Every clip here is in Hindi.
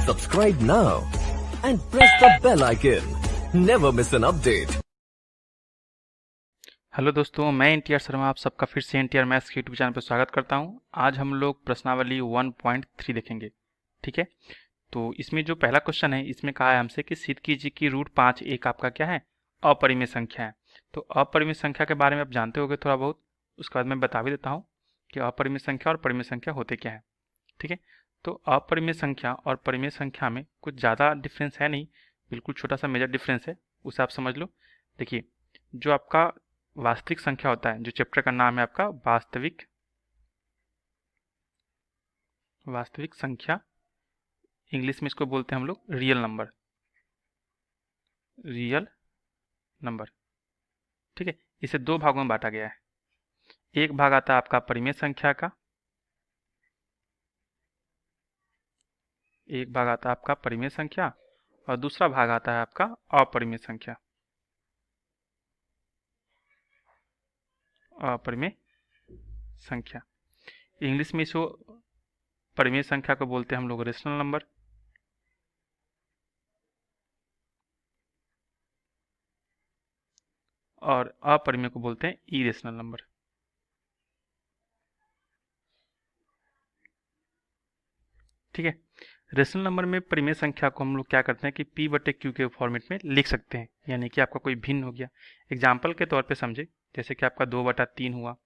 Subscribe now and press the bell icon. Never miss an update. Hello दोस्तों, मैं एनटीआर शर्मा आप सबका फिर से एनटीआर मैथ्स के यूट्यूब चैनल पर स्वागत करता हूं। आज हम लोग प्रश्नावली 1.3 देखेंगे। ठीक है, तो इसमें जो पहला क्वेश्चन है, इसमें कहा है हमसे कि सिद्ध कीजिए कि रूट 5 एक आपका क्या है, अपरिमेय संख्या है। तो अपरिमेय संख्या के बारे में आप जानते होंगे थोड़ा बहुत, उसके बाद मैं बता भी देता हूँ कि अपरिमेय संख्या और परिमेय संख्या होते क्या है। ठीक है, तो अपरिमेय संख्या और परिमेय संख्या में कुछ ज़्यादा डिफरेंस है नहीं, बिल्कुल छोटा सा मेजर डिफरेंस है, उसे आप समझ लो। देखिए, जो आपका वास्तविक संख्या होता है, जो चैप्टर का नाम है आपका वास्तविक संख्या, इंग्लिश में इसको बोलते हैं हम लोग रियल नंबर। ठीक है, इसे दो भागों में बांटा गया है। एक भाग आता है आपका परिमेय संख्या का, एक भाग आता है आपका परिमेय संख्या, और दूसरा भाग आता है आपका अपरिमेय संख्या। अपरिमेय संख्या, इंग्लिश में इसको परिमेय संख्या को बोलते हैं हम लोग रेशनल नंबर, और अपरिमेय को बोलते हैं इरेशनल नंबर। ठीक है, रेशनल नंबर में परिमेय संख्या को हम लोग क्या करते हैं कि p बटे क्यू के फॉर्मेट में लिख सकते हैं, यानी कि आपका कोई भिन्न हो गया। एग्जाम्पल के तौर पे समझे, जैसे कि आपका 2/3 हुआ,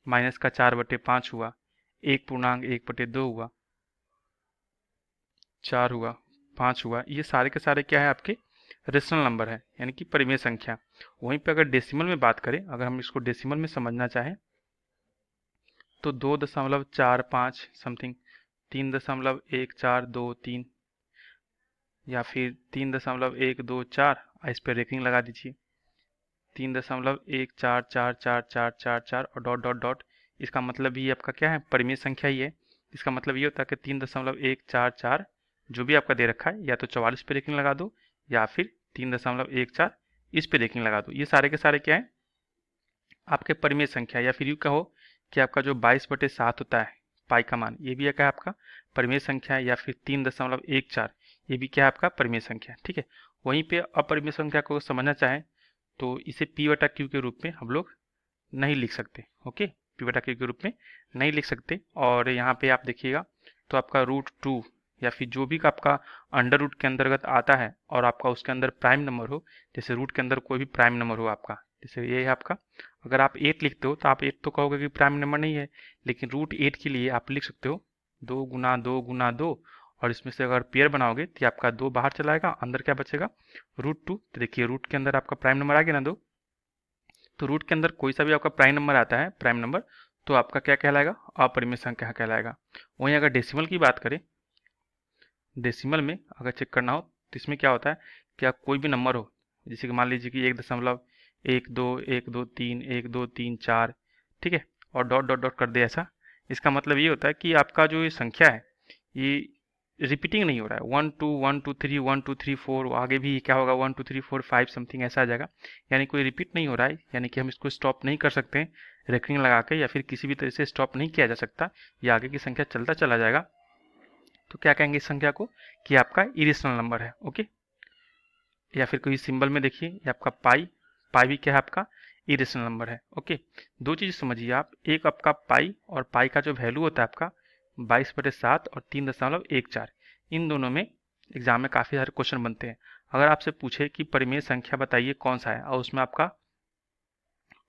माइनस का 4/5 हुआ, 1.1/2 हुआ, 4 हुआ, 5 हुआ, ये सारे के सारे क्या है आपके रेशनल नंबर है, यानी कि परिमेय संख्या। वहीं पे अगर डेसिमल में बात करें, अगर हम इसको डेसिमल में समझना चाहें तो 2.45 समथिंग, 3.1423 या फिर 3.124, इस पर रेखिंग लगा दीजिए, 3.14444444 और डॉट डॉट डॉट। इसका मतलब ये आपका क्या है, परिमेय संख्या ही है। इसका मतलब ये होता है कि 3.144 जो भी आपका दे रखा है, या तो 44 पे रेखिंग लगा दो, या फिर 3.14 इस पे रेखिंग लगा दो। ये सारे के सारे क्या है आपके परिमेय संख्या। या फिर यूँ कहो कि आपका जो 22/7 होता है पाई का मान, ये भी क्या है आपका परिमेय संख्या है। या फिर 3.14 ये भी क्या है आपका परिमेय संख्या। ठीक है, वहीं पे अपरिमेय संख्या को समझना चाहें तो इसे p/q के रूप में हम लोग नहीं लिख सकते। ओके, p/q के रूप में नहीं लिख सकते। और यहाँ पे आप देखिएगा तो आपका √2 या फिर जो भी आपका अंडर रूट के अंतर्गत आता है और आपका उसके अंदर प्राइम नंबर हो, जैसे रूट के अंदर कोई भी प्राइम नंबर हो आपका, जैसे ये है आपका, अगर आप 8 लिखते हो तो आप 8 तो कहोगे कि प्राइम नंबर नहीं है, लेकिन √8 के लिए आप लिख सकते हो 2 × 2 × 2, और इसमें से अगर पेयर बनाओगे तो आपका 2 बाहर चला आएगा, अंदर क्या बचेगा √2। तो देखिए रूट के अंदर आपका प्राइम नंबर आ गया ना 2, तो रूट के अंदर कोई सा भी आपका प्राइम नंबर आता है, प्राइम नंबर, तो आपका क्या कहलाएगा, अपरिमेय संख्या कहलाएगा। वहीं अगर डेसिमल की बात करें, डेसिमल में अगर चेक करना हो तो इसमें क्या होता है कि आप कोई भी नंबर हो, जैसे कि मान लीजिए कि 1.12 1 2 1 2 3 1 2 3 4, ठीक है, और डॉट डॉट डॉट कर दे ऐसा, इसका मतलब ये होता है कि आपका जो ये संख्या है ये रिपीटिंग नहीं हो रहा है। 1 2 1 2 3 1 2 3 4, आगे भी क्या होगा 1 2 3 4 5 समथिंग ऐसा आ जाएगा, यानी कोई रिपीट नहीं हो रहा है, यानी कि हम इसको स्टॉप नहीं कर सकते हैं रेकरिंग लगा के, या फिर किसी भी तरह से स्टॉप नहीं किया जा सकता, ये आगे की संख्या चलता चला जाएगा। तो क्या कहेंगे इस संख्या को कि आपका इरेशनल नंबर है। ओके, या फिर कोई सिंबल में देखिए ये आपका पाई भी क्या है आपका इरेशनल नंबर है। ओके, दो चीज़ समझिए आप, एक आपका पाई, और पाई का जो वैल्यू होता है आपका 22/7 और 3.14, इन दोनों में एग्जाम में काफ़ी सारे क्वेश्चन बनते हैं। अगर आपसे पूछे कि परिमेय संख्या बताइए कौन सा है, और उसमें आपका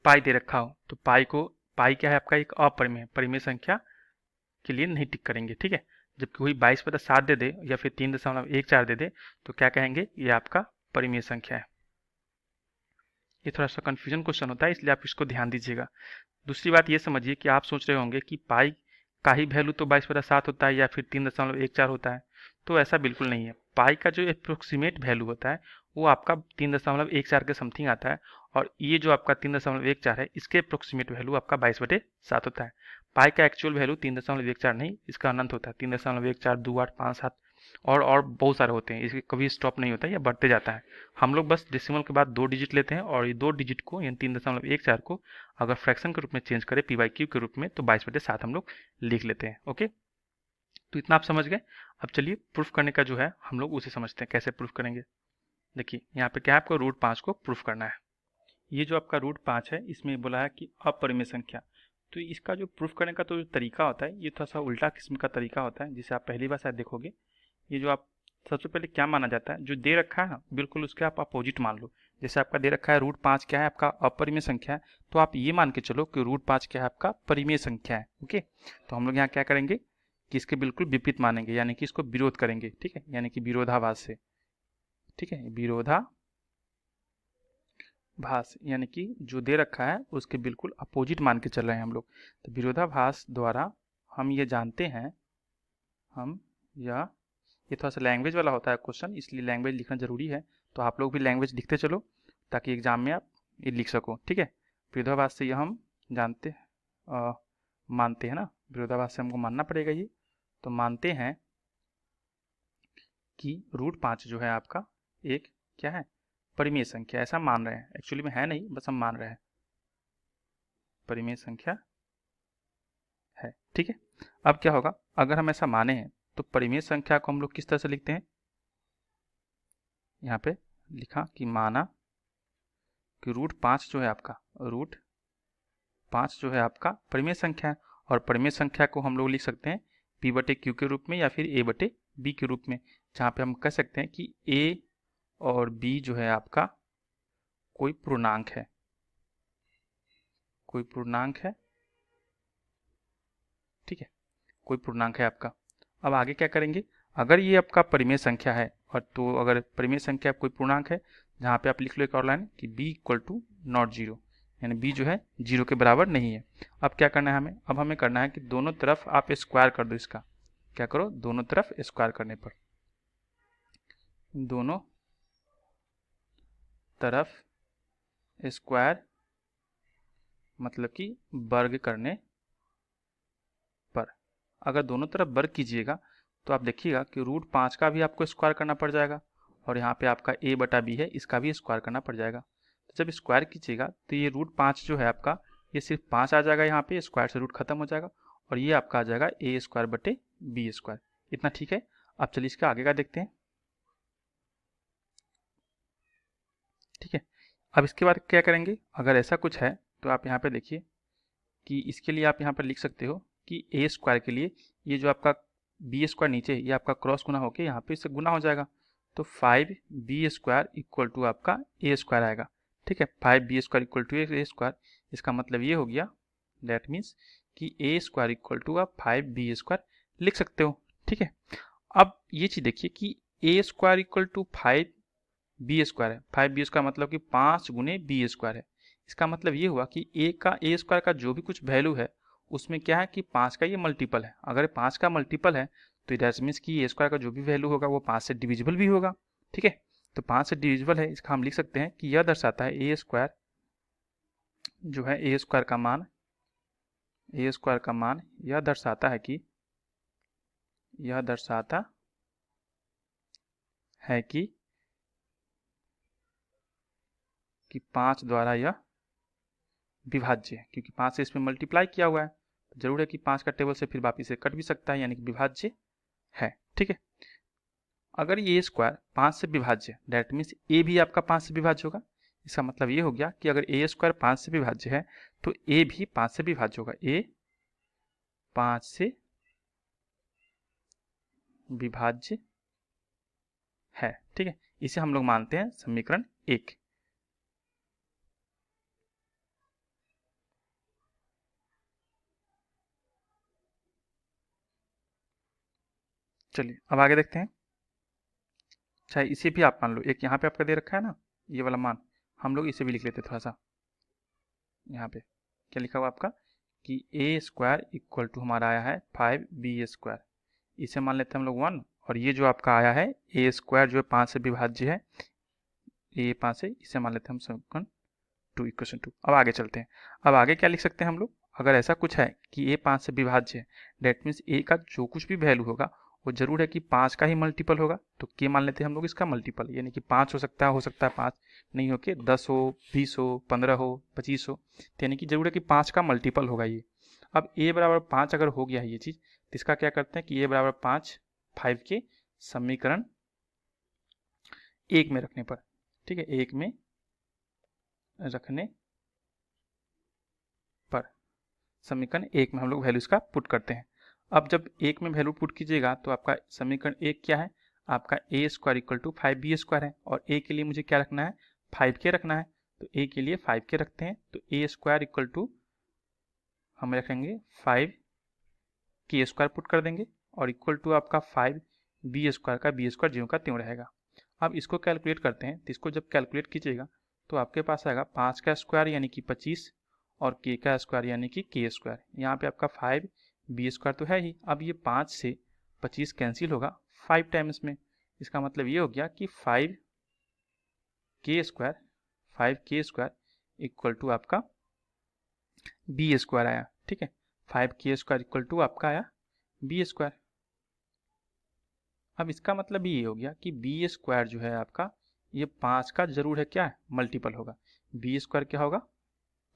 पाई दे रखा हो, तो पाई क्या है आपका एक अपरिमेय, परिमेय संख्या के लिए नहीं टिक करेंगे। ठीक है, जब कोई 22/7 दे दे या फिर 3.14 दे दे तो क्या कहेंगे, ये आपका परिमेय संख्या है। ये थोड़ा सा कंफ्यूजन क्वेश्चन होता है, इसलिए आप इसको ध्यान दीजिएगा। दूसरी बात ये समझिए कि आप सोच रहे होंगे कि पाई का ही वैल्यू तो 22/7 होता है या फिर 3.14 होता है, तो ऐसा बिल्कुल नहीं है। पाई का जो अप्रोक्सीमेट वैल्यू होता है वो आपका 3.14 के समथिंग आता है, और ये जो आपका 3.14 है इसके अप्रोक्सीमेट वैल्यू आपका 22/7 होता है। पाई का एक्चुअल वैल्यू 3.14 नहीं, इसका अनंत होता है, 3.14 2 8 5 7 और बहुत सारे होते हैं, इसके कभी स्टॉप नहीं होता है, या बढ़ते जाता है। हम लोग बस डेसिमल के बाद 2 डिजिट लेते हैं, और ये 2 डिजिट को यानी 3.14 को अगर फ्रैक्शन के रूप में चेंज करें p/q के रूप में, तो 22/7 हम लोग लिख लेते हैं। ओके, तो इतना आप समझ गए। अब चलिए प्रूफ करने का जो है हम लोग उसे समझते हैं, कैसे प्रूफ करेंगे। देखिए यहाँ पे क्या है, आपको रूट 5 को प्रूफ करना है। ये जो आपका रूट 5 है, इसमें बोला है कि अपरिमेय संख्या। तो इसका जो प्रूफ करने का तो जो तरीका होता है, ये थोड़ा सा उल्टा किस्म का तरीका होता है, जिसे आप पहली बार शायद देखोगे। ये जो आप सबसे पहले क्या माना जाता है, जो दे रखा है ना, बिल्कुल उसके आप अपोजिट मान लो। जैसे आपका दे रखा है रूट 5 क्या है, आपका अपरिमेय संख्या है, तो आप ये मान के चलो कि रूट 5 क्या है, आपका परिमेय संख्या है। ओके, तो हम लोग यहाँ क्या करेंगे कि इसके बिल्कुल विपरीत मानेंगे, यानी कि इसको विरोध करेंगे। ठीक है, यानी कि विरोधाभास से। ठीक है, विरोधाभास यानी कि जो दे रखा है उसके बिल्कुल अपोजिट मान के चल रहे हैं हम लोग। तो विरोधाभास द्वारा हम ये जानते हैं, ये थोड़ा सा लैंग्वेज वाला होता है क्वेश्चन, इसलिए लैंग्वेज लिखना जरूरी है। तो आप लोग भी लैंग्वेज लिखते चलो ताकि एग्जाम में आप ये लिख सको। ठीक है, विरोधाभास से यह हम जानते मानते हैं ना, विरोधाभास से हमको मानना पड़ेगा ये। तो मानते हैं कि रूट 5 जो है आपका एक क्या है, परिमेय संख्या। ऐसा मान रहे हैं, एक्चुअली में है नहीं, बस हम मान रहे हैं परिमेय संख्या है। ठीक है, अब क्या होगा, अगर हम ऐसा माने हैं तो परिमेय संख्या को हम लोग किस तरह से लिखते हैं, यहाँ पे लिखा कि माना कि रूट 5 जो है आपका, रूट 5 जो है आपका परिमेय संख्या है। और परिमेय संख्या को हम लोग लिख सकते हैं p बटे क्यू के रूप में या फिर a बटे b के रूप में, जहाँ पे हम कह सकते हैं कि a और b जो है आपका कोई पूर्णांक है, कोई पूर्णांक है। ठीक है, कोई पूर्णांक है आपका। अब आगे क्या करेंगे, अगर ये आपका परिमेय संख्या है, और तो अगर परिमेय संख्या कोई पूर्णांक है, जहाँ पे आप लिख लो एक और लाइन कि b equal to not zero, यानी b जो है जीरो के बराबर नहीं है। अब क्या करना है हमें, अब हमें करना है कि दोनों तरफ आप स्क्वायर कर दो इसका। क्या करो, दोनों तरफ स्क्वायर करने पर, दोनों तरफ स्क्वायर मतलब कि वर्ग करने पर, अगर दोनों तरफ वर्ग कीजिएगा तो आप देखिएगा कि रूट 5 का भी आपको स्क्वायर करना पड़ जाएगा, और यहाँ पे आपका a बटा b है, इसका भी स्क्वायर करना पड़ जाएगा। तो जब स्क्वायर कीजिएगा तो ये रूट 5 जो है आपका, ये सिर्फ 5 आ जाएगा, यहाँ पे स्क्वायर से रूट खत्म हो जाएगा, और ये आपका आ जाएगा a स्क्वायर बटे b स्क्वायर। इतना ठीक है। अब चलिए इसका आगे का देखते हैं। ठीक है, अब इसके बाद क्या करेंगे, अगर ऐसा कुछ है तो आप यहाँ पे देखिए कि इसके लिए आप यहाँ पर लिख सकते हो कि a स्क्वायर के लिए ये जो आपका b स्क्वायर नीचे ये आपका क्रॉस गुना होकर यहाँ पे इससे गुना हो जाएगा, तो 5b स्क्वायर इक्वल टू आपका a स्क्वायर आएगा। ठीक है, 5b square equal to a square, इसका मतलब ये हो गया, दैट मीन्स कि a स्क्वायर इक्वल टू आप 5b स्क्वायर लिख सकते हो। ठीक है, अब ये चीज़ देखिए कि a square equal to 5b square है, 5b स्क्वायर मतलब कि 5 गुने b स्क्वायर है। इसका मतलब ये हुआ कि a स्क्वायर का जो भी कुछ वैल्यू है उसमें क्या है कि 5 का ये मल्टीपल है। अगर 5 का मल्टीपल है तो दैट मीन्स कि a स्क्वायर का जो भी वैल्यू होगा वो 5 से डिविजिबल भी होगा। ठीक है, तो 5 से डिविजिबल है, इसका हम लिख सकते हैं कि यह दर्शाता है a स्क्वायर जो है, a स्क्वायर का मान यह दर्शाता है कि कि 5 द्वारा यह विभाज्य है, क्योंकि 5 से इसमें मल्टीप्लाई किया हुआ है, तो जरूर है कि 5 का टेबल से फिर वापिस से कट भी सकता है, यानी कि विभाज्य है। ठीक है, अगर ये स्क्वायर 5 से विभाज्य, दैट मीन्स ए भी आपका 5 से विभाज्य होगा। इसका मतलब ये हो गया कि अगर ए स्क्वायर 5 से विभाज्य है तो ए भी 5 से विभाज्य होगा, ए 5 से विभाज्य है। ठीक है, इसे हम लोग मानते हैं समीकरण 1। चलिए अब आगे देखते हैं। चाहे इसे भी आप मान लो, एक यहाँ पे आपका दे रखा है ना ये वाला मान, हम लोग इसे भी लिख लेते थोड़ा सा। यहाँ पे क्या लिखा हुआ आपका कि ए स्क्वायर इक्वल टू हमारा आया है 5b स्क्वायर, इसे मान लेते हैं हम लोग 1, और ये जो आपका आया है ए स्क्वायर जो है 5 से विभाज्य है, ए 5 से, इसे मान लेते हैं हम समीकरण 2 इक्वेशन 2। अब आगे चलते हैं। अब आगे क्या लिख सकते हैं हम लोग, अगर ऐसा कुछ है कि ए 5 से विभाज्य है, डेट मीन्स ए का जो कुछ भी वैल्यू होगा वो जरूर है कि 5 का ही मल्टीपल होगा, तो के मान लेते हैं हम लोग इसका मल्टीपल, यानी कि 5 हो सकता है 5 नहीं हो के 10 हो, 20 हो, 15 हो, 25 हो, तो यानी कि जरूर है कि 5 का मल्टीपल होगा ये। अब a बराबर 5 अगर हो गया है ये चीज़, तो इसका क्या करते हैं कि a बराबर 5 के समीकरण 1 में रखने पर, ठीक है, 1 में रखने पर समीकरण 1 में हम लोग वैल्यू इसका पुट करते हैं। अब जब 1 में वैल्यू पुट कीजिएगा तो आपका समीकरण 1 क्या है, आपका a square equal to 5b square है, और a के लिए मुझे क्या रखना है, 5k रखना है। तो a के लिए 5k रखते हैं, तो a स्क्वायर इक्वल टू हम रखेंगे 5k स्क्वायर पुट कर देंगे, और इक्वल टू आपका 5b स्क्वायर का b स्क्वायर ज्यों का त्यों रहेगा। अब इसको कैलकुलेट करते हैं, तो इसको जब कैलकुलेट कीजिएगा तो आपके पास आएगा 5 का स्क्वायर यानी कि 25 और k का स्क्वायर यानी कि k स्क्वायर। यहाँ पे आपका 5b स्क्वायर तो है ही, अब ये 5 से 25 कैंसिल होगा 5 टाइम्स में। इसका मतलब ये हो गया कि 5k स्क्वायर इक्वल टू आपका b स्क्वायर आया, ठीक है, 5k स्क्वायर इक्वल टू आपका आया b स्क्वायर। अब इसका मतलब ये हो गया कि b स्क्वायर जो है आपका ये 5 का जरूर है क्या है, मल्टीपल होगा। b स्क्वायर क्या होगा,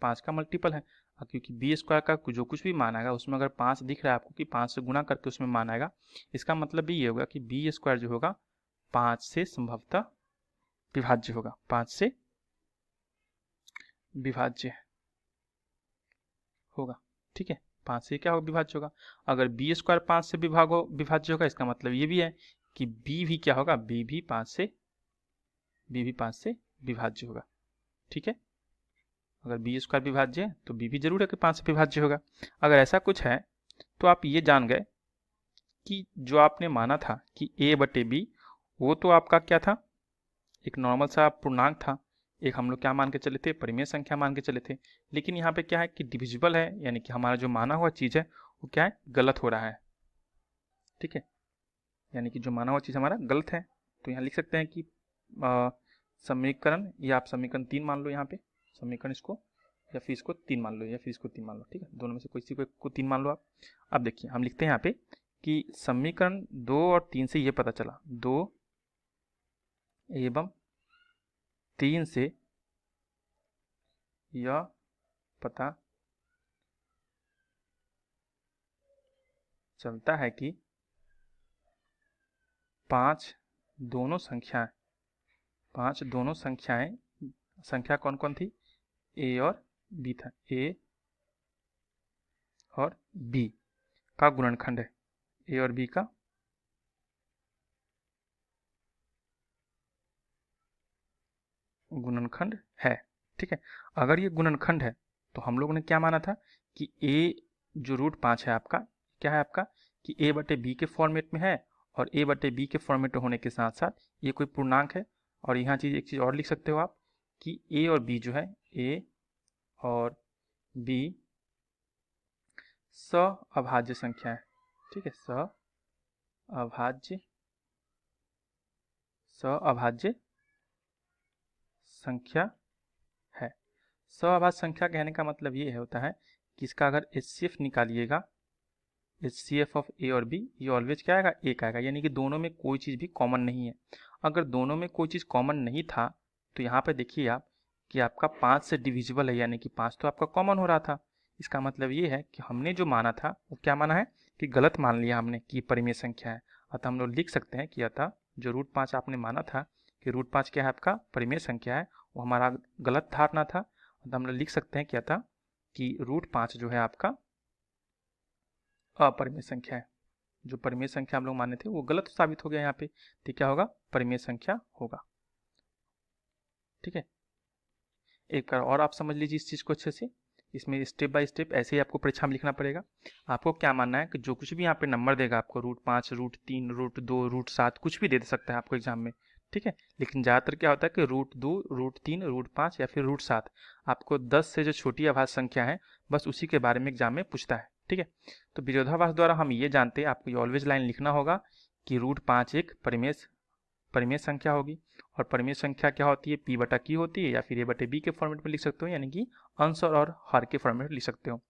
5 का मल्टीपल है, क्योंकि b स्क्वायर का जो कुछ भी मान आएगा उसमें अगर 5 दिख रहा है आपको कि 5 से गुना करके उसमें मान आएगा, इसका मतलब भी ये होगा कि b स्क्वायर जो होगा 5 से संभवतः विभाज्य होगा, 5 से विभाज्य होगा, ठीक है, 5 से क्या होगा, विभाज्य होगा। अगर b स्क्वायर 5 से विभाज्य होगा, इसका मतलब ये भी है कि b भी क्या होगा, b भी 5 से विभाज्य होगा, ठीक है। अगर b स्क्वायर विभाज्य है तो b भी जरूर है कि 5 से विभाज्य होगा। अगर ऐसा कुछ है तो आप ये जान गए कि जो आपने माना था कि a बटे b, वो तो आपका क्या था, एक नॉर्मल सा पूर्णांक था, एक हम लोग क्या मान के चले थे, परिमेय संख्या मान के चले थे। लेकिन यहाँ पे क्या है कि डिविजिबल है, यानी कि हमारा जो माना हुआ चीज़ है वो क्या है, गलत हो रहा है, ठीक है, यानी कि जो माना हुआ चीज़ हमारा गलत है। तो यहाँ लिख सकते हैं कि समीकरण, या आप समीकरण 3 मान लो, यहाँ पे समीकरण इसको, या फिर इसको 3 मान लो, या फिर इसको 3 मान लो, ठीक है, दोनों में से किसी को 3 मान लो आप। अब देखिए हम लिखते हैं यहाँ पे कि समीकरण 2 और 3 से ये पता चला, 2 एवं 3 से यह पता चलता है कि 5 दोनों संख्याएं, संख्या कौन कौन थी, a और b था, a और b का गुणनखंड है, a और b का गुणनखंड है, ठीक है। अगर ये गुणनखंड है तो हम लोगों ने क्या माना था कि a जो √5 है आपका, क्या है आपका, कि a बटे b के फॉर्मेट में है, और a बटे b के फॉर्मेट होने के साथ साथ ये कोई पूर्णांक है। और यहाँ एक चीज़ और लिख सकते हो आप कि a और b जो है, a और b सअभाज्य संख्या है, ठीक है, सअभाज्य संख्या है। सअभाज्य संख्या कहने का मतलब ये होता है कि इसका अगर HCF निकालिएगा, HCF ऑफ a और b, ये ऑलवेज क्या आएगा, 1 आएगा, यानी कि दोनों में कोई चीज़ भी कॉमन नहीं है। अगर दोनों में कोई चीज़ कॉमन नहीं था तो यहाँ पे देखिए आप कि आपका 5 से डिविजिबल है, यानी कि 5 तो आपका कॉमन हो रहा था। इसका मतलब ये है कि हमने जो माना था वो क्या माना है, कि गलत मान लिया हमने कि परिमेय संख्या है। अतः हम लोग लिख सकते हैं कि अतः जो √5 आपने माना था कि √5 क्या है आपका परिमेय संख्या है, वो हमारा गलत धारणा था। अतः हम लोग लिख सकते हैं कि अतः कि √5 जो है आपका अपरिमेय संख्या है। जो परिमेय संख्या हम लोग माने थे वो गलत साबित हो गया यहाँ पे, तो क्या होगा, परिमेय संख्या होगा, ठीक है। एक बार और आप समझ लीजिए इस चीज़ को अच्छे से, इसमें स्टेप बाय स्टेप ऐसे ही आपको परीक्षा में लिखना पड़ेगा। आपको क्या मानना है कि जो कुछ भी यहाँ पे नंबर देगा आपको, √5, √3, √2, √7, कुछ भी दे सकता है आपको एग्जाम में, ठीक है। लेकिन ज़्यादातर क्या होता है कि √2, √3, √5 या फिर √7, आपको 10 से जो छोटी अभाज्य संख्या है बस उसी के बारे में एग्जाम में पूछता है, ठीक है। तो विरोधाभास द्वारा हम ये जानते हैं, आपको ये ऑलवेज लाइन लिखना होगा कि √5 एक परिमेय संख्या होगी, और परिमेय संख्या क्या होती है, p बटा q होती है, या फिर a बटे b के फॉर्मेट में लिख सकते हो, यानी कि अंश और हर के फॉर्मेट में लिख सकते हो।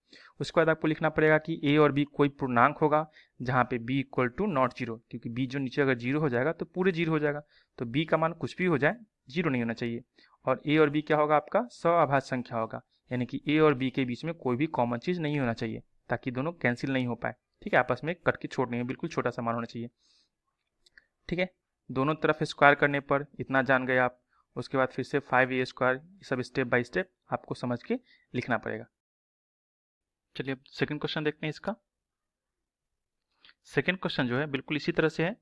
उसके बाद आपको लिखना पड़ेगा कि a और b कोई पूर्णांक होगा जहाँ पे b equal to not zero, क्योंकि b जो नीचे अगर जीरो हो जाएगा तो पूरे जीरो हो जाएगा, तो b का मान कुछ भी हो जाए जीरो नहीं होना चाहिए। और a और b क्या होगा, आपका सअभाज्य संख्या होगा, यानी कि a और b के बीच में कोई भी कॉमन चीज़ नहीं होना चाहिए ताकि दोनों कैंसिल नहीं हो पाए, ठीक है, आपस में कट के छोड़ नहीं है, बिल्कुल छोटा सा मान होना चाहिए। ठीक है, दोनों तरफ स्क्वायर करने पर इतना जान गए आप। उसके बाद फिर से 5a स्क्वायर, सब स्टेप बाय स्टेप आपको समझ के लिखना पड़ेगा। चलिए अब सेकंड क्वेश्चन देखते हैं इसका। सेकंड क्वेश्चन जो है बिल्कुल इसी तरह से है।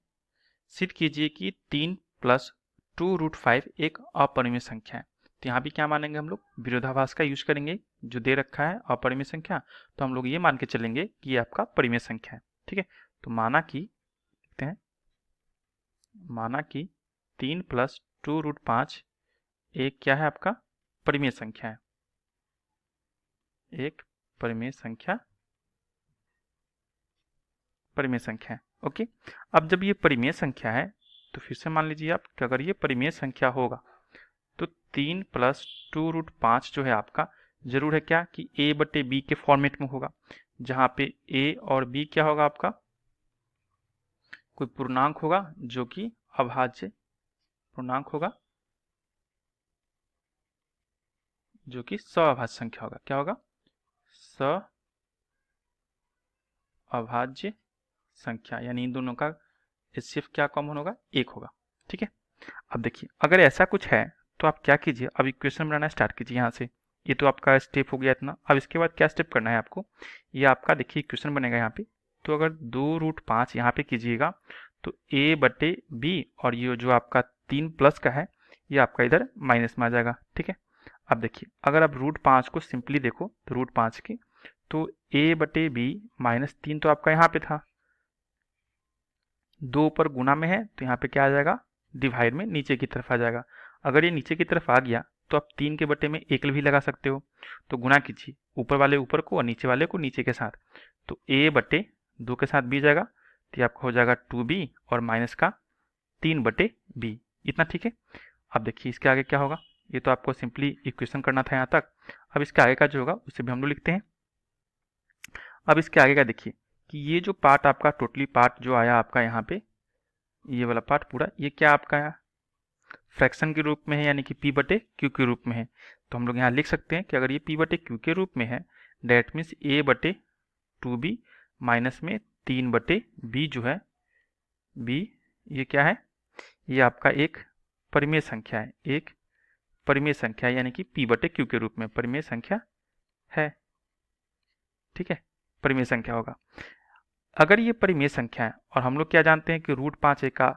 सिद्ध कीजिए कि 3 + 2√5 एक अपरिमेय संख्या है। तो यहाँ भी क्या मानेंगे हम लोग, विरोधाभास का यूज करेंगे। जो दे रखा है अपरिमेय संख्या, तो हम लोग ये मान के चलेंगे कि ये आपका परिमेय संख्या है। ठीक है, तो माना कि लिखते हैं, माना कि 3 + 2√5 एक क्या है आपका परिमेय संख्या है, एक परिमेय संख्या है। ओके, अब जब ये परिमेय संख्या है तो फिर से मान लीजिए आप कि अगर ये परिमेय संख्या होगा तो 3 + 2√5 जो है आपका जरूर है क्या कि a/b के फॉर्मेट में होगा, जहां पे a और b क्या होगा आपका, कोई पूर्णांक होगा जो कि अभाज्य पूर्णांक होगा, जो कि सअभाज्य संख्या होगा। क्या होगा, सअभाज्य संख्या, यानी इन दोनों का HCF क्या कॉमन होगा, 1 होगा। ठीक है, अब देखिए अगर ऐसा कुछ है तो आप क्या कीजिए, अब इक्वेशन बनाना स्टार्ट कीजिए यहाँ से। ये तो आपका स्टेप हो गया इतना। अब इसके बाद क्या स्टेप करना है आपको, ये आपका देखिए इक्वेशन बनेगा यहाँ पे। तो अगर 2√5 यहाँ पे कीजिएगा तो a/b और ये जो आपका 3 प्लस का है ये आपका इधर माइनस में आ जाएगा। ठीक है, अब देखिए अगर आप √5 को सिंपली देखो तो √5 की, तो a/b -3 तो आपका यहाँ पे था, 2 ऊपर गुना में है तो यहाँ पे क्या आ जाएगा, डिवाइड में नीचे की तरफ आ जाएगा। अगर ये नीचे की तरफ आ गया तो आप 3 के बटे में 1 भी लगा सकते हो। तो गुना कीजिए ऊपर वाले ऊपर को और नीचे वाले को नीचे के साथ, तो a/2 के साथ b जाएगा, तो ये आपका हो जाएगा 2b और माइनस का 3/b, इतना। ठीक है, अब देखिए इसके आगे क्या होगा, ये तो आपको सिंपली इक्वेशन करना था यहाँ तक। अब इसके आगे का जो होगा उसे भी हम लोग लिखते हैं। अब इसके आगे का देखिए कि ये जो पार्ट आपका टोटली पार्ट जो आया आपका यहाँ पे, ये वाला पार्ट पूरा, ये क्या आपका है, फ्रैक्शन के रूप में है, यानी कि p/q के रूप में है। तो हम लोग यहाँ लिख सकते हैं कि अगर ये p/q के रूप में है, डेट मीन्स a/2b माइनस में 3/b जो है b, ये क्या है, ये आपका एक परिमेय संख्या है, एक परिमेय संख्या है, यानी कि p/q के रूप में परिमेय संख्या है। ठीक है, परिमेय संख्या होगा। अगर ये परिमेय संख्या है और हम लोग क्या जानते हैं कि √5 एक का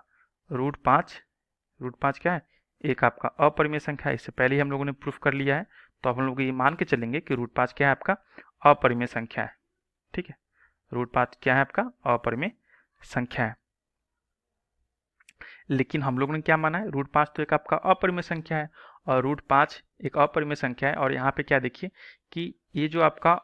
√5 क्या है, एक आपका अपरिमेय संख्या है। इससे पहले ही हम लोगों ने प्रूफ कर लिया है, तो अब हम लोग ये मान के चलेंगे कि √5 क्या है आपका अपरिमेय संख्या है। ठीक है, √5 क्या है आपका अपरिमेय संख्या है। लेकिन हम लोगों ने क्या माना है, √5 तो एक आपका अपरिमेय संख्या है और √5 एक अपरिमेय संख्या है। और यहाँ पे क्या देखिए कि ये जो आपका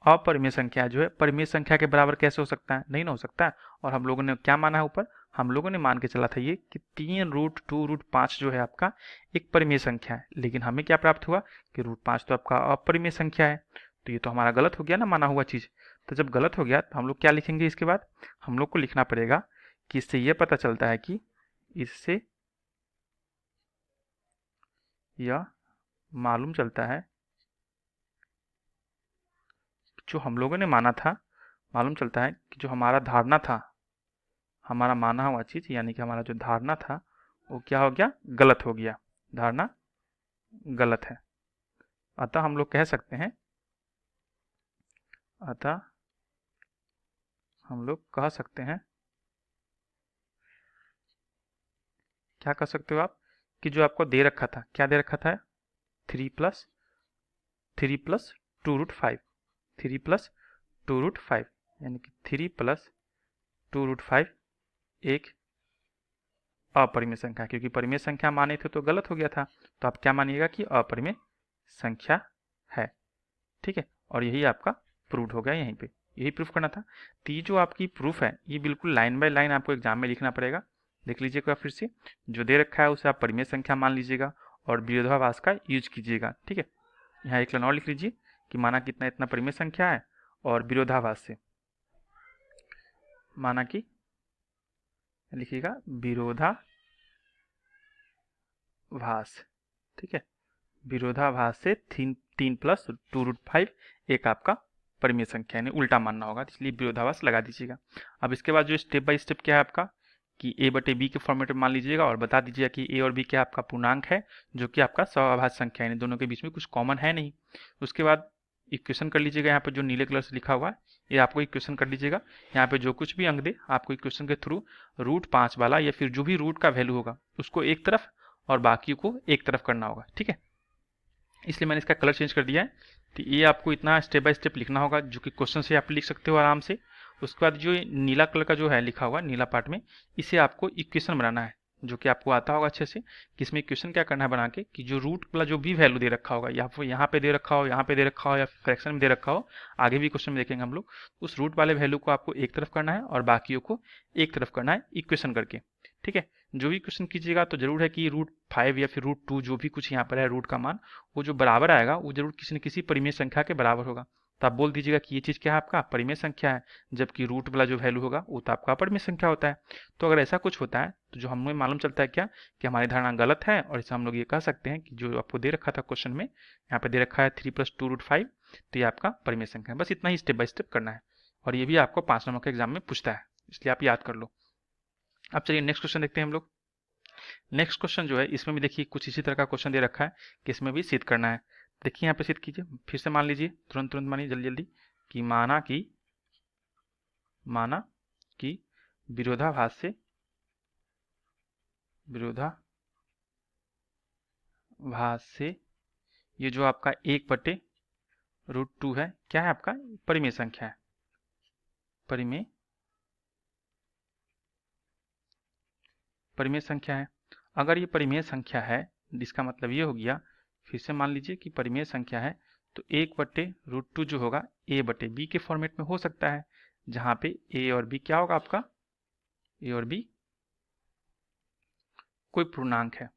अपरिमेय संख्या जो है परिमेय संख्या के बराबर कैसे हो सकता है, नहीं ना हो सकता है। और हम लोगों ने क्या माना है ऊपर, हम लोगों ने मान के चला था ये कि 3√2√5 जो है आपका एक परिमेय संख्या है। लेकिन हमें क्या प्राप्त हुआ कि √5 तो आपका अपरिमेय संख्या है। तो ये तो हमारा गलत हो गया ना माना हुआ चीज़। तो जब गलत हो गया तो हम लोग क्या लिखेंगे, इसके बाद हम लोग को लिखना पड़ेगा कि इससे ये पता चलता है कि इससे यह मालूम चलता है, जो हम लोगों ने माना था, मालूम चलता है कि जो हमारा धारणा था, हमारा माना हुआ चीज़ यानी कि हमारा जो धारणा था वो क्या हो गया, गलत हो गया, धारणा गलत है। अतः हम लोग कह सकते हैं, अतः हम लोग कह सकते हैं, क्या कह सकते हो आप, कि जो आपको दे रखा था, क्या दे रखा था, 3 + 2√5, 3 + 2√5 यानी कि 3 + 2√5 एक अपरिमेय संख्या, क्योंकि परिमेय संख्या माने थे तो गलत हो गया था, तो आप क्या मानिएगा कि अपरिमेय संख्या है। ठीक है, और यही आपका प्रूव हो गया, यहीं पे यही प्रूफ करना था। तो ये जो आपकी प्रूफ है ये बिल्कुल लाइन बाय लाइन आपको एग्जाम में लिखना पड़ेगा। देख लीजिएगा फिर से, जो दे रखा है उसे आप परिमेय संख्या मान लीजिएगा और विरोधाभास का यूज कीजिएगा। ठीक है, यहाँ एक लाइन और लिख लीजिए कि माना कितना इतना परिमेय संख्या है और विरोधाभास से माना कि लिखिएगा विरोधाभास। ठीक है, विरोधाभास से 3 + 2√5 एक आपका परिमेय संख्या, यानी उल्टा मानना होगा, इसलिए विरोधाभास लगा दीजिएगा। अब इसके बाद जो स्टेप बाय स्टेप क्या है आपका कि a बटे b के फॉर्मेट में मान लीजिएगा और बता दीजिएगा कि a और b क्या आपका पूर्णांक है, जो कि आपका सवाभाज्य संख्या है, यानी दोनों के बीच में कुछ कॉमन है नहीं। उसके बाद इक्वेशन कर लीजिएगा, यहाँ पे जो नीले कलर से लिखा हुआ है ये आपको इक्वेशन कर लीजिएगा। यहाँ पे जो कुछ भी अंक दे आपको इक्वेशन के थ्रू √5 वाला या फिर जो भी रूट का वैल्यू होगा उसको एक तरफ और बाकी को एक तरफ करना होगा, ठीक है। इसलिए मैंने इसका कलर चेंज कर दिया है। तो ये आपको इतना स्टेप बाय स्टेप लिखना होगा, जो कि क्वेश्चन से आप लिख सकते हो आराम से। उसके बाद जो नीला कलर का जो है लिखा हुआ नीला पार्ट में, इसे आपको इक्वेशन बनाना है, जो कि आपको आता होगा अच्छे से। कि इसमें इक्वेशन क्या करना है बना के कि जो रूट वाला जो भी वैल्यू दे रखा होगा, या फिर यहाँ पे दे रखा हो, यहाँ पे दे रखा हो, या फ्रैक्शन में दे रखा हो, आगे भी क्वेश्चन में देखेंगे हम लोग, उस रूट वाले वैल्यू को आपको एक तरफ करना है और बाकियों को एक तरफ करना है इक्वेशन करके, ठीक है। जो भी क्वेश्चन कीजिएगा तो जरूर है कि √5 या फिर √2 जो भी कुछ यहाँ पर है रूट का मान, वो जो बराबर आएगा वो जरूर किसी न किसी परिमेय संख्या के बराबर होगा। तो आप बोल दीजिएगा कि ये चीज़ क्या है आपका परिमेय संख्या है, जबकि रूट वाला जो वैल्यू होगा वो तो आपका परिमेय संख्या होता है। तो अगर ऐसा कुछ होता है तो जो हमें मालूम चलता है क्या कि हमारी धारणा गलत है, और इसे हम लोग ये कह सकते हैं कि जो आपको दे रखा था क्वेश्चन में, यहाँ पे दे रखा है 3 + 2 √5, तो ये आपका परिमेय संख्या है। बस इतना ही स्टेप बाय स्टेप करना है, और ये भी आपको 5 नंबर के एग्जाम में पूछता है, इसलिए आप याद कर लो। अब चलिए नेक्स्ट क्वेश्चन देखते हैं हम लोग। नेक्स्ट क्वेश्चन जो है इसमें भी देखिए कुछ इसी तरह का क्वेश्चन दे रखा है कि इसमें भी सिद्ध करना है। देखिए यहाँ पे सिद्ध कीजिए, फिर से मान लीजिए, तुरंत मानिए जल्दी जल्दी, कि माना कि विरोधाभास से ये जो आपका 1/√2 है क्या है आपका परिमेय संख्या है, परिमेय संख्या है। अगर ये परिमेय संख्या है, इसका मतलब ये हो गया, फिर से मान लीजिए कि परिमेय संख्या है, तो 1/√2 जो होगा a/b के फॉर्मेट में हो सकता है, जहां पे a और b क्या होगा आपका, a और b कोई पूर्णांक है,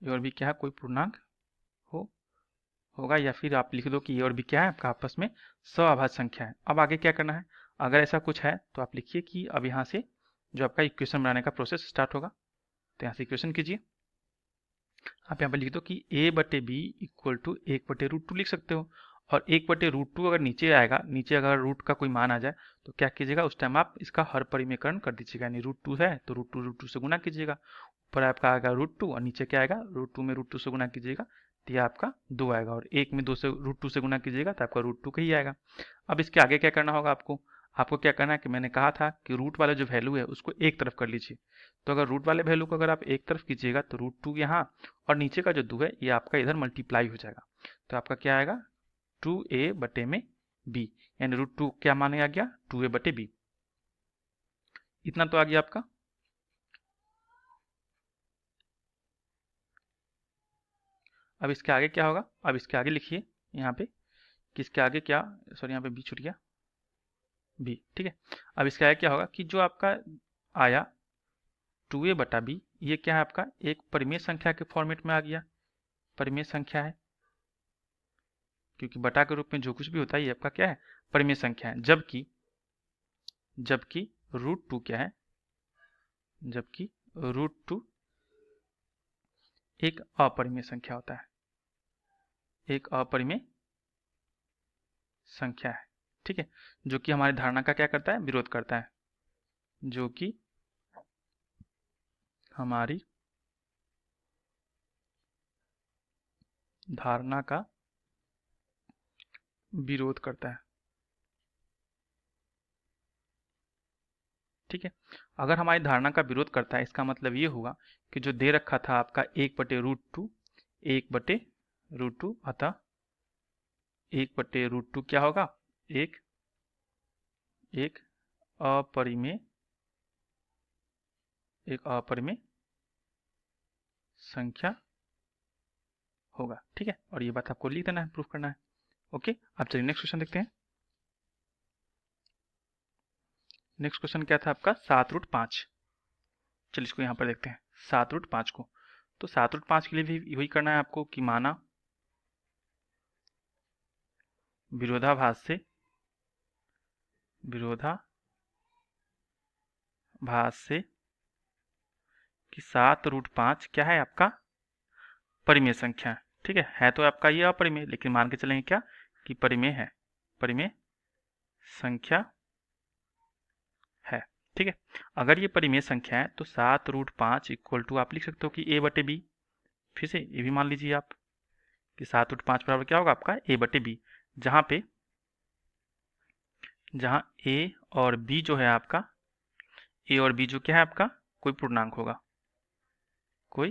a और b क्या है कोई पूर्णांक होगा, या फिर आप लिख दो कि a और b क्या है आपका आपस में सवाभाज्य संख्या है। अब आगे क्या करना है, अगर ऐसा कुछ है तो आप लिखिए कि अब यहाँ से जो आपका इक्वेशन बनाने का प्रोसेस स्टार्ट होगा। तो यहाँ से इक्वेशन कीजिए, आप यहाँ पर लिख दो कि a/b = 1/√2 लिख सकते हो। और 1/√2 अगर नीचे आएगा, नीचे अगर रूट का कोई मान आ जाए तो क्या कीजिएगा, उस टाइम आप इसका हर परिमेयकरण कर दीजिएगा, यानी √2 है तो √2 से गुना कीजिएगा, ऊपर आपका आएगा √2 और नीचे क्या आएगा, √2 में √2 से गुना कीजिएगा तो ये आपका 2 आएगा, और 1 में 2 से √2 से गुना कीजिएगा तो आपका √2 का ही आएगा। अब इसके आगे क्या करना होगा आपको क्या करना है कि मैंने कहा था कि रूट वाला जो वैल्यू है उसको एक तरफ कर लीजिए। तो अगर रूट वाले वैल्यू को अगर आप एक तरफ कीजिएगा तो √2 यहाँ और नीचे का जो 2 है ये आपका इधर मल्टीप्लाई हो जाएगा, तो आपका क्या आएगा 2a/b, यानी √2 क्या माने आ गया 2a/b। इतना तो आ गया आपका। अब इसके आगे क्या होगा, अब इसके आगे लिखिए यहाँ पे कि इसके आगे क्या, सॉरी यहाँ पे b छूट गया, b, ठीक है। अब इसके आगे क्या होगा कि जो आपका आया 2a/b, ये क्या है आपका एक परिमेय संख्या के फॉर्मेट में आ गया, परिमेय संख्या है, क्योंकि बटा के रूप में जो कुछ भी होता है ये आपका क्या है परिमेय संख्या है। जबकि √2 क्या है, जबकि √2 एक अपरिमेय संख्या होता है, एक अपरिमेय संख्या है, ठीक है, जो कि हमारी धारणा का क्या करता है विरोध करता है, जो कि हमारी धारणा का विरोध करता है, ठीक है। अगर हमारी धारणा का विरोध करता है इसका मतलब ये होगा कि जो दे रखा था आपका 1/√2, 1/√2, अतः 1/√2 क्या होगा एक अपरिमेय संख्या होगा, ठीक है। और ये बात आपको लिख देना है, प्रूफ करना है। ओके, अब चलिए नेक्स्ट क्वेश्चन देखते हैं। नेक्स्ट क्वेश्चन क्या था आपका 7√5। चलिए इसको यहाँ पर देखते हैं 7√5 को। तो 7√5 के लिए भी वही करना है आपको कि माना विरोधाभास से कि 7√5 क्या है आपका परिमेय संख्या, ठीक है तो आपका ये अपरिमेय, लेकिन मान के चलेंगे क्या कि परिमेय है, परिमेय संख्या है। ठीक है, अगर ये परिमेय संख्या है तो 7√5 इक्वल टू आप लिख सकते हो कि a/b। फिर से ये भी मान लीजिए आप कि 7√5 बराबर क्या होगा आपका a/b, जहाँ a और b जो है आपका, a और b जो क्या है आपका, कोई पूर्णांक होगा, कोई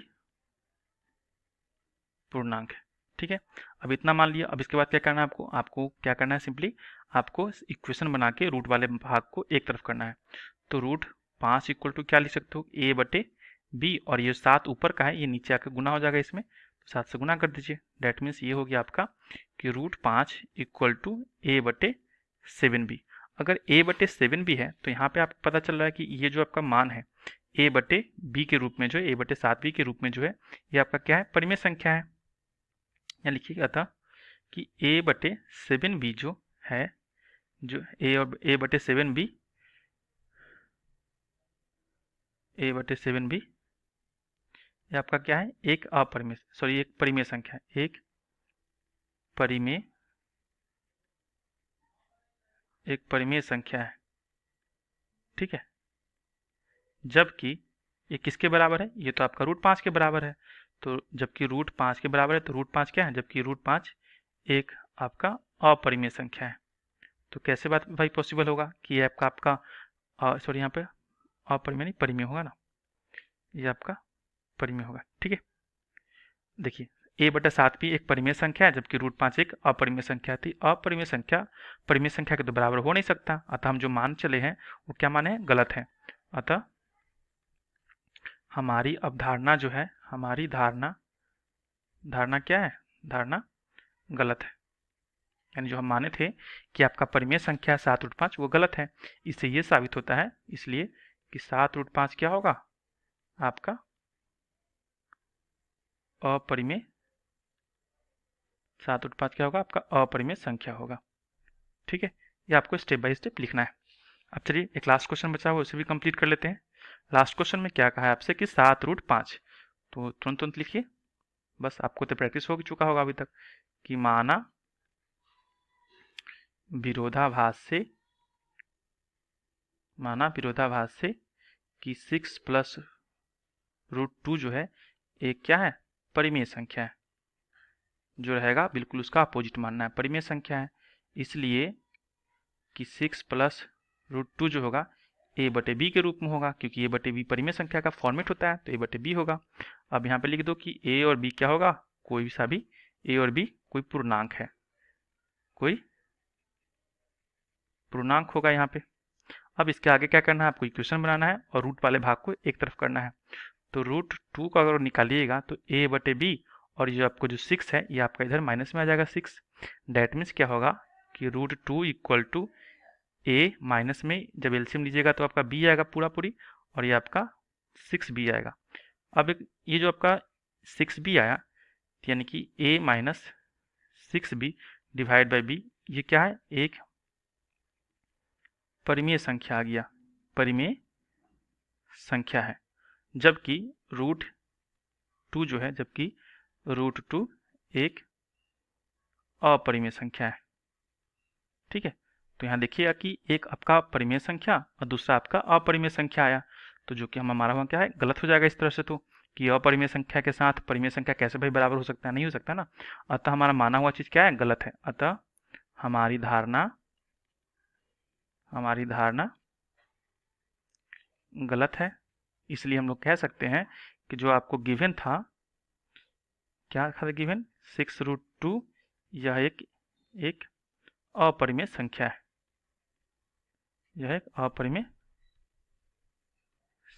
पूर्णांक है। ठीक है, अब इतना मान लिया। अब इसके बाद क्या करना है आपको, क्या करना है, सिंपली आपको इक्वेशन बना के रूट वाले भाग को एक तरफ करना है। तो √5 इक्वल टू क्या लिख सकते हो, a/b, और ये 7 ऊपर का है, ये नीचे आकर गुना हो जाएगा इसमें, तो 7 से गुना कर दीजिए। डेट मीन्स ये हो गया आपका कि √5 इक्वल टू a/7b। अगर a/7b है तो यहाँ पे आपको पता चल रहा है कि ये जो आपका मान है a/b के रूप में जो है, a/7b के रूप में जो है, ये आपका क्या है, परिमेय संख्या है। यहाँ लिखिएगा था कि a/7b जो है, जो a/7b ये आपका क्या है, एक परिमेय संख्या है, एक परिमेय संख्या है। ठीक है, जबकि ये किसके बराबर है, ये तो आपका √5 के बराबर है। तो जबकि √5 के बराबर है तो √5 क्या है, जबकि √5 एक आपका अपरिमेय संख्या है। तो कैसे बात भाई पॉसिबल होगा कि ये आपका सॉरी, यहाँ पे अपरिमेय नहीं, परिमेय होगा ना, ये आपका परिमेय होगा। ठीक है, देखिए a/7 भी एक परिमेय संख्या है, जबकि √5 एक अपरिमेय संख्या थी। अपरिमेय संख्या परिमेय संख्या के तो बराबर हो नहीं सकता, अतः हम जो मान चले हैं वो क्या माने, गलत है। अतः हमारी अवधारणा जो है, हमारी धारणा क्या है, धारणा गलत है। यानी जो हम माने थे कि आपका परिमेय संख्या 7√5 वो गलत है। इससे ये साबित होता है इसलिए कि 7√5 क्या होगा, आपका अपरिमेय, 7√5 क्या होगा, आपका अपरिमेय संख्या होगा। ठीक है, ये आपको स्टेप बाय स्टेप लिखना है। अब चलिए एक लास्ट क्वेश्चन बचा हुआ, उसे भी कंप्लीट कर लेते हैं। लास्ट क्वेश्चन में क्या कहा है आपसे कि 7√5, तो तुरंत तुरंत लिखिए, बस आपको तो प्रैक्टिस हो चुका होगा अभी तक, कि माना विरोधाभास से कि 6 प्लस √2 जो है एक क्या है, परिमेय संख्या है। जो रहेगा बिल्कुल उसका अपोजिट मानना है, परिमेय संख्या है। इसलिए कि 6 प्लस √2 जो होगा a/b के रूप में होगा, क्योंकि a/b परिमेय संख्या का फॉर्मेट होता है, तो a/b होगा। अब यहाँ पे लिख दो कि a और b क्या होगा, कोई सा भी a और b कोई पूर्णांक है, कोई पूर्णांक होगा यहाँ पे। अब इसके आगे क्या करना है, आपको इक्वेशन बनाना है और रूट वाले भाग को एक तरफ करना है। तो √2 को अगर निकालिएगा तो a/b, और ये आपको जो 6 है ये आपका इधर माइनस में आ जाएगा 6। डेट मीन्स क्या होगा कि √2 इक्वल टू a माइनस में जब एलसीएम लीजिएगा तो आपका b आएगा पूरी, और ये आपका 6b आएगा। अब ये जो आपका 6b आया, यानी कि a minus 6b divide by b, ये क्या है, एक परिमेय संख्या आ गया, परिमेय संख्या है। जबकि √2 जो है, जबकि √2 एक अपरिमेय संख्या है। ठीक है, तो यहाँ देखिएगा कि एक आपका परिमेय संख्या और दूसरा आपका अपरिमेय संख्या आया, तो जो कि हमारा वहाँ क्या है, गलत हो जाएगा इस तरह से। तो कि अपरिमेय संख्या के साथ परिमेय संख्या कैसे भाई बराबर हो सकता है, नहीं हो सकता ना। अतः हमारा माना हुआ चीज़ क्या है, गलत है। अतः हमारी धारणा गलत है। इसलिए हम लोग कह सकते हैं कि जो आपको गिवन था, क्या था गिवन, 6√2, यह एक अपरिमेय संख्या है, यह एक अपरिमेय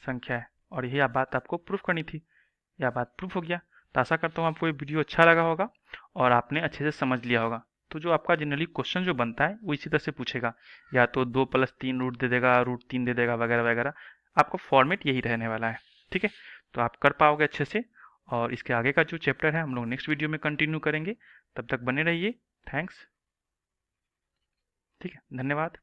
संख्या है। और यही बात आपको प्रूफ करनी थी, यह बात प्रूफ हो गया। तो आशा करता हूँ आपको ये वीडियो अच्छा लगा होगा और आपने अच्छे से समझ लिया होगा। तो जो आपका जनरली क्वेश्चन जो बनता है वो इसी तरह से पूछेगा, या तो 2 + 3 रूट दे देगा, √3 दे देगा, वगैरह वगैरह। आपका फॉर्मेट यही रहने वाला है। ठीक है, तो आप कर पाओगे अच्छे से। और इसके आगे का जो चैप्टर है हम लोग नेक्स्ट वीडियो में कंटिन्यू करेंगे। तब तक बने रहिए। थैंक्स। ठीक है, धन्यवाद।